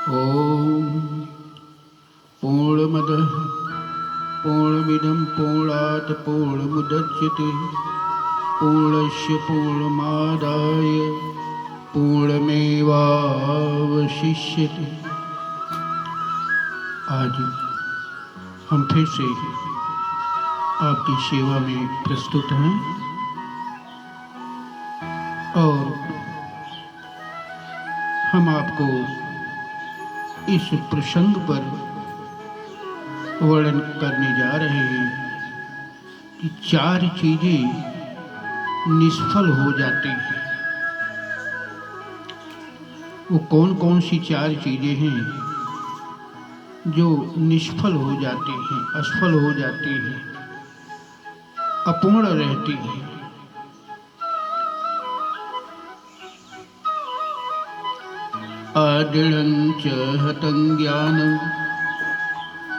ॐ पूर्णमदः पूर्णमिदं पूर्णात् पूर्णमुदच्यते पूर्णस्य पूर्णमादाय पूर्णमेवावशिष्यते। आज हम फिर से आपकी सेवा में प्रस्तुत हैं और हम आपको इस प्रसंग पर वर्णन करने जा रहे हैं कि 4 चीजें निष्फल हो जाती हैं। वो कौन कौन सी 4 चीजें हैं जो निष्फल हो जाती हैं, असफल हो जाती हैं, अपूर्ण रहती हैं। आदिलं च हतं ज्ञानं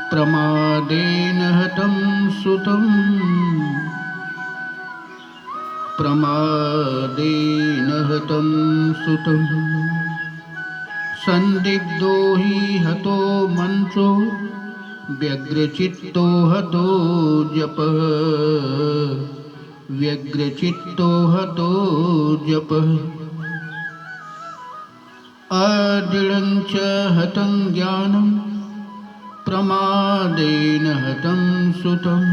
प्रमादेन हतं सुतं प्रमादेन हतं सुतं संदिग्धो हि हतो मंत्रो व्यग्रचित्तो हतो जपः व्यग्रचित्तो हतो जपः। आदिलं च हतं ज्ञानं प्रमादेन हतं सुतं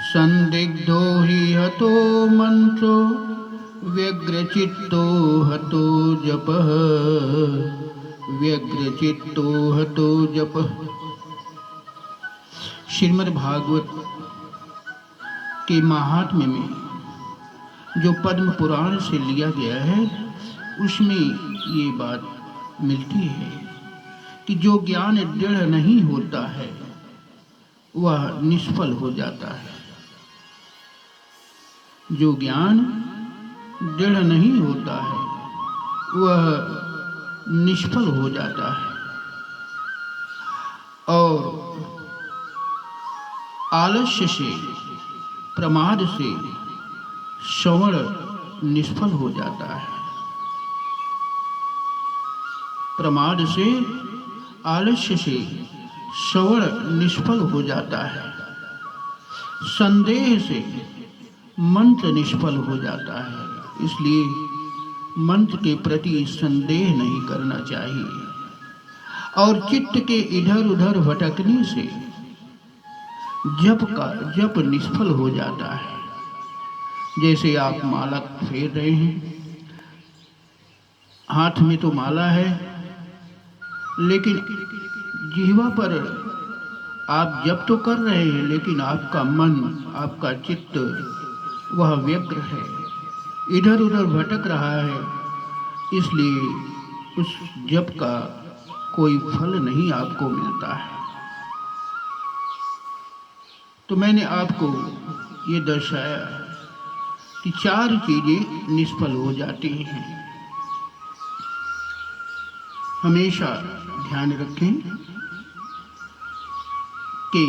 संदिग्धो हि हतो मंत्रो व्यग्रचित्तो हतो जपः व्यग्रचित्तो हतो जपः। श्रीमद् भागवत के महात्म्य में जो पद्म पुराण से लिया गया है उसमें ये बात मिलती है कि जो ज्ञान दृढ़ नहीं होता है वह निष्फल हो जाता है। जो ज्ञान दृढ़ नहीं होता है वह निष्फल हो जाता है और आलस्य से, प्रमाद से श्रवण निष्फल हो जाता है। प्रमाद से, आलस्य से श्रवण निष्फल हो जाता है। संदेह से मंत्र निष्फल हो जाता है। इसलिए मंत्र के प्रति संदेह नहीं करना चाहिए और चित्त के इधर उधर भटकने से जप निष्फल हो जाता है। जैसे आप माला फेर रहे हैं, हाथ में तो माला है लेकिन जिह्वा पर आप जप तो कर रहे हैं लेकिन आपका मन, आपका चित्त वह व्यग्र है, इधर उधर भटक रहा है। इसलिए उस जप का कोई फल नहीं आपको मिलता है। तो मैंने आपको ये दर्शाया कि 4 चीजें निष्फल हो जाती हैं। हमेशा ध्यान रखें कि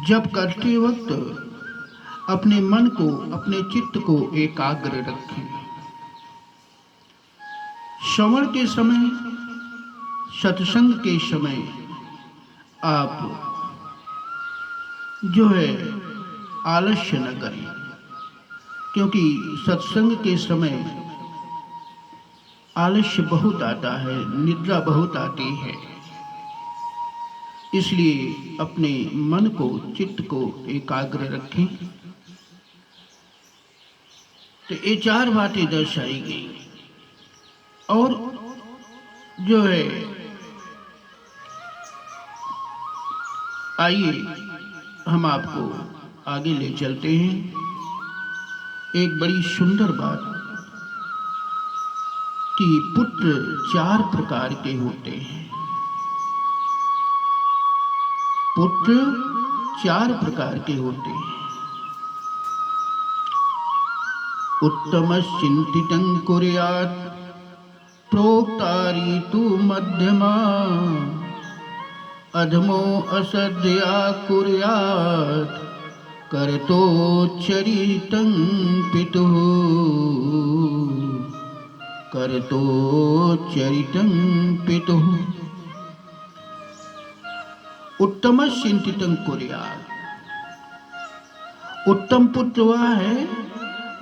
जप करते वक्त अपने मन को, अपने चित्त को एकाग्र रखें। श्रवण के समय, सत्संग के समय आप जो है आलस्य न करें, क्योंकि सत्संग के समय आलस्य बहुत आता है, निद्रा बहुत आती है। इसलिए अपने मन को, चित्त को एकाग्र रखें। तो ये 4 बातें दर्शाई गई और जो है आइए हम आपको आगे ले चलते हैं। एक बड़ी सुंदर बात कि पुत्र 4 प्रकार के होते हैं। पुत्र 4 प्रकार के होते हैं। उत्तमश्चिन्तितं कुर्यात् प्रोक्तारीतु मध्यमा अधमो असद्या कुर्यात् करतोच्चरितं पितुः करतो चरितं पितुः उत्तम चिंतितं कुर्यात्। उत्तम पुत्र वह है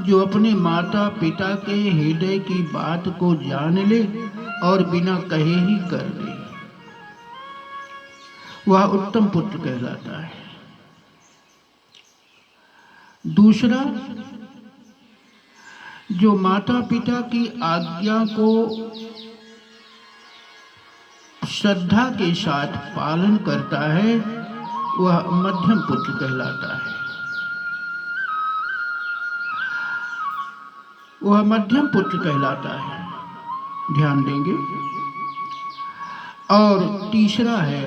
जो अपने माता पिता के हृदय की बात को जान ले और बिना कहे ही कर दे, वह उत्तम पुत्र कहलाता है। दूसरा, जो माता पिता की आज्ञा को श्रद्धा के साथ पालन करता है, वह मध्यम पुत्र कहलाता है। वह मध्यम पुत्र कहलाता है, ध्यान देंगे। और तीसरा है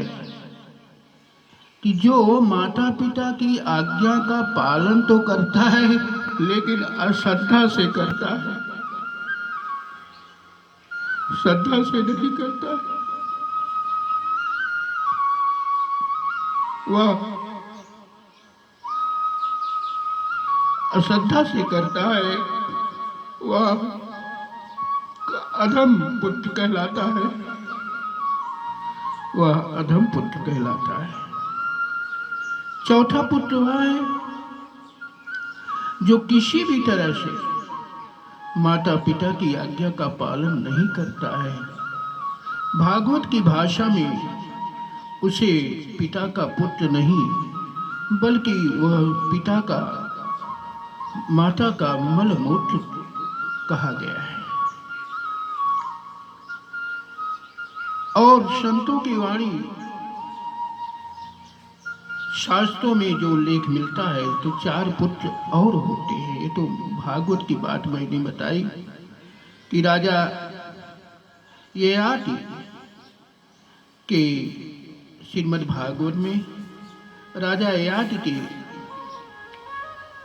कि जो माता पिता की आज्ञा का पालन तो करता है लेकिन अश्रद्धा से करता है, श्रद्धा से नहीं करता है। वह अश्रद्धा से करता है, वह अधम पुत्र कहलाता है। वह अधम पुत्र कहलाता है। चौथा पुत्र वह है जो किसी भी तरह से माता पिता की आज्ञा का पालन नहीं करता है। भागवत की भाषा में उसे पिता का पुत्र नहीं बल्कि वह पिता का, माता का मलमूत्र कहा गया है। और संतों की वाणी, शास्त्रों में जो लेख मिलता है तो 4 पुत्र और होते हैं। ये तो भागवत की बात मैंने बताई कि राजा ययाति के श्रीमद् भागवत में राजा ययाति की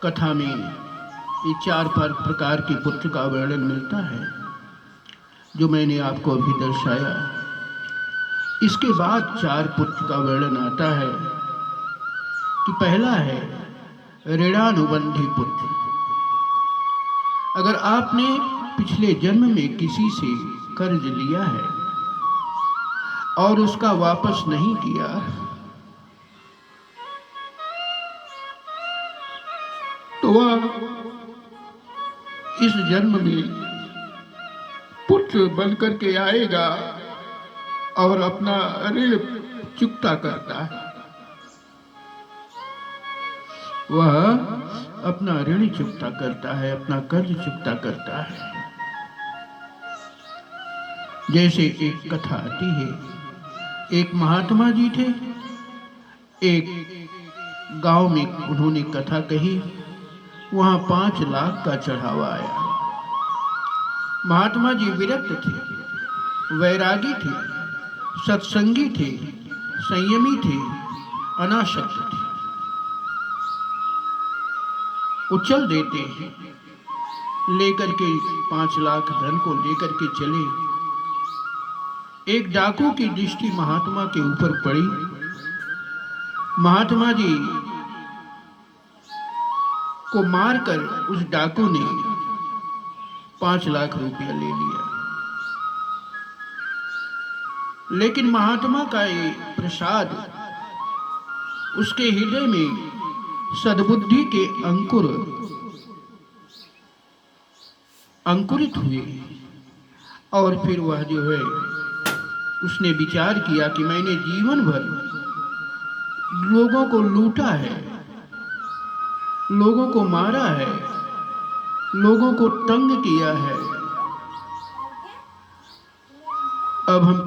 कथा में ये 4 प्रकार के पुत्र का वर्णन मिलता है, जो मैंने आपको अभी दर्शाया। इसके बाद 4 पुत्र का वर्णन आता है कि पहला है ऋणानुबंधी पुत्र। अगर आपने पिछले जन्म में किसी से कर्ज लिया है और उसका वापस नहीं किया, तो वह इस जन्म में पुत्र बनकर के आएगा और अपना ऋण चुकता करता है। वह अपना ऋण चुकता करता है, अपना कर्ज चुकता करता है। जैसे एक कथा आती है, एक महात्मा जी थे, एक गांव में उन्होंने कथा कही, वहां 5 लाख का चढ़ावा आया। महात्मा जी विरक्त थे, वैरागी थे, सत्संगी थे, संयमी थे, अनासक्त थे। उछल देते हैं, लेकर के 5 लाख धन को लेकर के चले। एक डाकू की दृष्टि महात्मा के ऊपर पड़ी। महात्मा जी को मारकर उस डाकू ने 5 लाख रुपया ले लिया। लेकिन महात्मा का ये प्रसाद उसके हृदय में सद्बुद्धि के अंकुरित हुए। और फिर वह जो है, उसने विचार किया कि मैंने जीवन भर लोगों को लूटा है, लोगों को मारा है, लोगों को तंग किया है। अब हम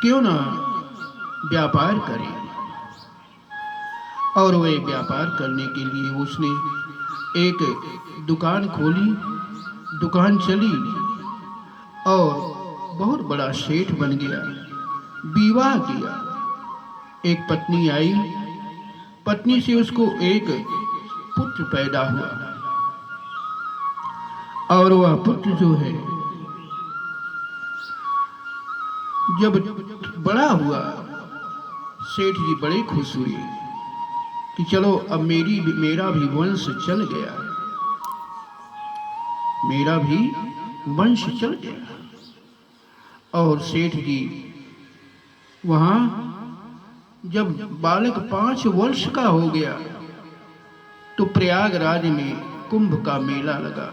क्यों ना व्यापार करें। और वह व्यापार करने के लिए उसने एक दुकान खोली, दुकान चली और बहुत बड़ा सेठ बन गया। विवाह किया, एक पत्नी आई, पत्नी से उसको एक पुत्र पैदा हुआ। और वह पुत्र जो है जब बड़ा हुआ, सेठ जी बड़े खुश हुए कि चलो अब मेरा भी वंश चल गया, मेरा भी वंश चल गया। और सेठ जी वहां जब बालक 5 वर्ष का हो गया तो प्रयागराज में कुंभ का मेला लगा।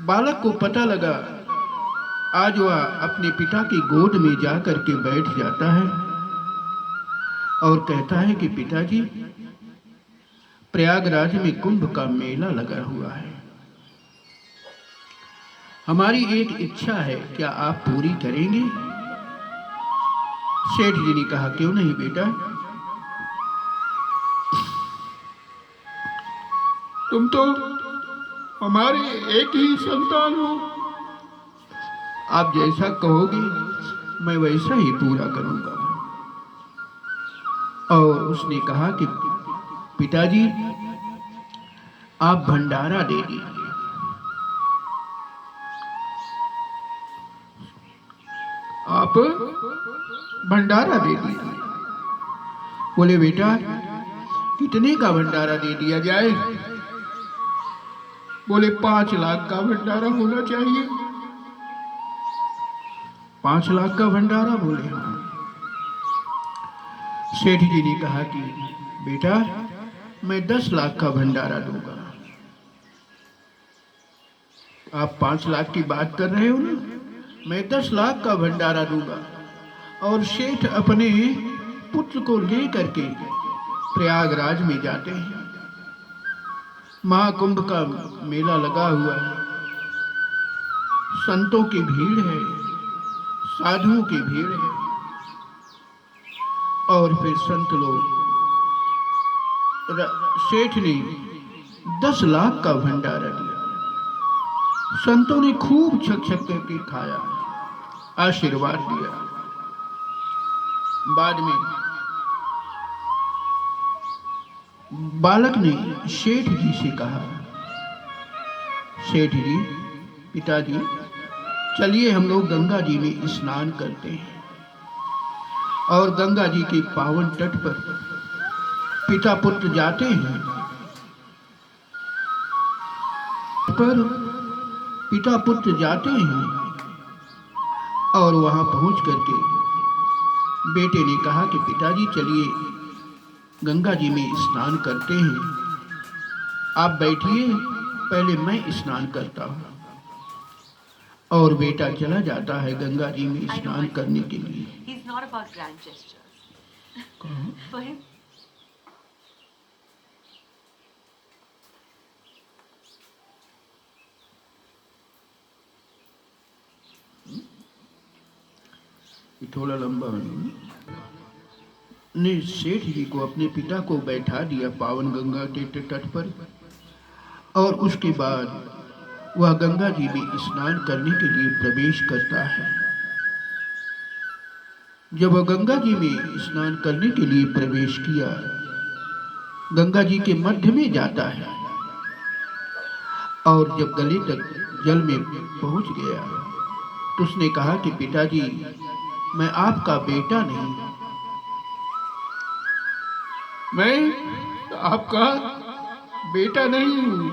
बालक को पता लगा, आज वह अपने पिता की गोद में जाकर के बैठ जाता है और कहता है कि पिताजी, प्रयागराज में कुंभ का मेला लगा हुआ है, हमारी एक इच्छा है, क्या आप पूरी करेंगे? सेठ जी ने कहा, क्यों नहीं बेटा, तुम तो हमारे एक ही संतान हो, आप जैसा कहोगे मैं वैसा ही पूरा करूंगा। और उसने कहा कि पिताजी आप भंडारा दे दीजिए। आप भंडारा दे दीजिए। बोले बेटा कितने का भंडारा दे दिया जाए? बोले 5 लाख का भंडारा होना चाहिए। 5 लाख का भंडारा? बोले हाँ। सेठ जी ने कहा कि बेटा मैं 10 लाख का भंडारा दूंगा। आप 5 लाख की बात कर रहे हो ना, मैं 10 लाख का भंडारा दूंगा। और सेठ अपने पुत्र को लेकर के प्रयागराज में जाते हैं। महाकुंभ का मेला लगा हुआ है, संतों की भीड़ है, साधुओं की भीड़ है। और फिर संत लोग, सेठ ने 10 लाख का भंडारा दिया। संतों ने खूब छक छक करके खाया, आशीर्वाद दिया। बाद में बालक ने सेठ जी से कहा, सेठ जी, पिताजी, चलिए हम लोग गंगा जी में स्नान करते हैं। और गंगा जी के पावन तट पर पिता पुत्र जाते हैं। पर पिता पुत्र जाते हैं और वहां पहुंच करके बेटे ने कहा कि पिताजी चलिए गंगा जी में स्नान करते हैं, आप बैठिए, पहले मैं स्नान करता हूं। और बेटा चला जाता है गंगा जी में स्नान करने के लिए। He's not about grand gestures. For him. ये थोड़ा लंबा ने सेठ जी को अपने पिता को बैठा दिया पावन गंगा के तट पर। और उसके बाद वह गंगा जी में स्नान करने के लिए प्रवेश करता है। जब वह गंगा जी में स्नान करने के लिए प्रवेश किया, गंगा जी के मध्य में जाता है और जब गले तक जल में पहुंच गया तो उसने कहा कि पिताजी, मैं आपका बेटा नहीं, मैं आपका बेटा नहीं हूं,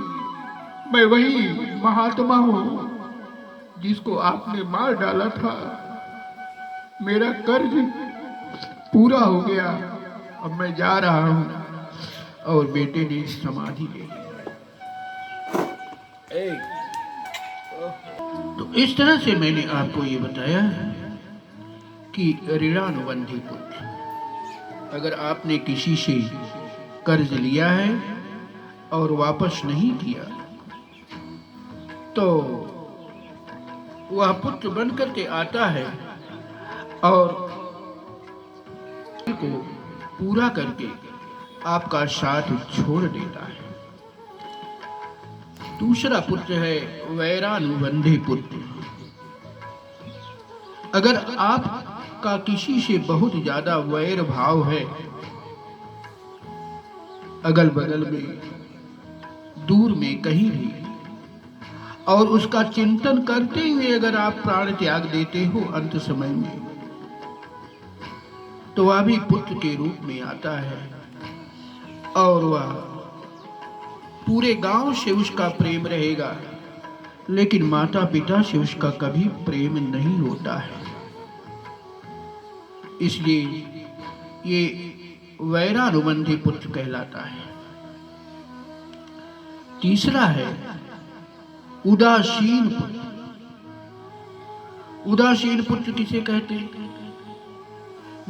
मैं वही महात्मा हूं जिसको आपने मार डाला था। मेरा कर्ज पूरा हो गया, अब मैं जा रहा हूं। और बेटे ने समाधि ले ली। तो इस तरह से मैंने आपको ये बताया कि ऋणानुबंधी पुत्र, अगर आपने किसी से कर्ज लिया है और वापस नहीं किया तो वह पुत्र बन करके आता है और को पूरा करके आपका साथ छोड़ देता है। दूसरा पुत्र है वैरानुबंधी पुत्र। अगर आपका किसी से बहुत ज्यादा वैर भाव है, अगल बगल में, दूर में, कहीं भी, और उसका चिंतन करते हुए अगर आप प्राण त्याग देते हो अंत समय में, तो वह भी पुत्र के रूप में आता है और वह पूरे गांव से उसका प्रेम रहेगा, लेकिन माता पिता से उसका कभी प्रेम नहीं होता है। इसलिए ये वैरानुबंधी पुत्र कहलाता है। तीसरा है उदासीन पुत्र। उदासीन पुत्र किसे कहते हैं?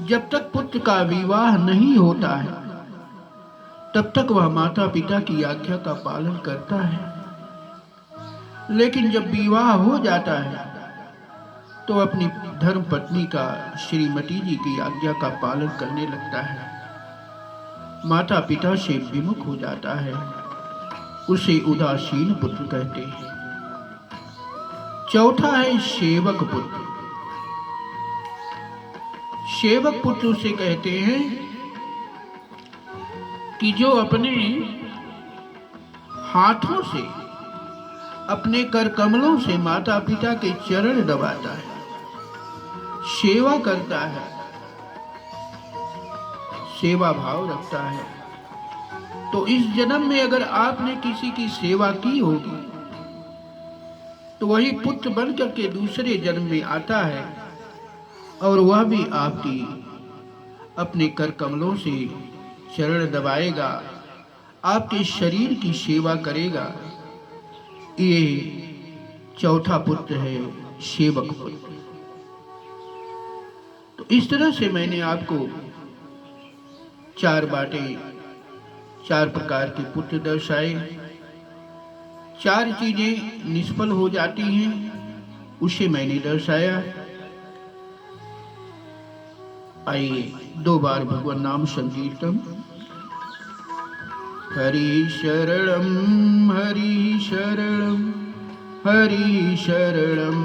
जब तक पुत्र का विवाह नहीं होता है तब तक वह माता पिता की आज्ञा का पालन करता है, लेकिन जब विवाह हो जाता है तो अपनी धर्म पत्नी का, श्रीमती जी की आज्ञा का पालन करने लगता है, माता पिता से विमुख हो जाता है। उसे उदासीन पुत्र कहते हैं। चौथा है सेवक पुत्र। सेवक पुत्र उसे कहते हैं कि जो अपने हाथों से, अपने कर कमलों से माता पिता के चरण दबाता है, सेवा करता है, सेवा भाव रखता है। तो इस जन्म में अगर आपने किसी की सेवा की होगी तो वही पुत्र बन करके दूसरे जन्म में आता है और वह भी आपकी अपने कर कमलों से चरण दबाएगा, आपके शरीर की सेवा करेगा। ये चौथा पुत्र है सेवक पुत्र। तो इस तरह से मैंने आपको चार प्रकार के पुत्र दर्शाए। चार चीजें निष्फल हो जाती हैं, उसे मैंने दर्शाया। आइए 2 बार भगवान नाम संकीर्तन। हरि शरणम हरि शरणम हरि शरणम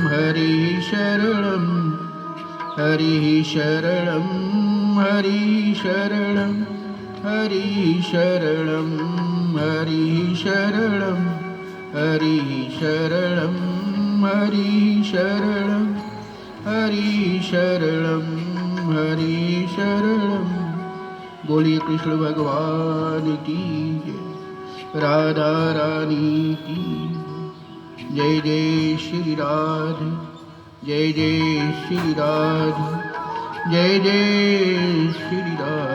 हरि शरणम हरि शरणम हरि शरणम हरि शरणम हरि शरणम हरि शरणम हरि शरणम हरि शरणम हरि शरणम। बोलिए कृष्ण भगवान की जय, राधा रानी की जय। जय श्री राधे, जय जय श्री राधे, जय जय श्री राधे।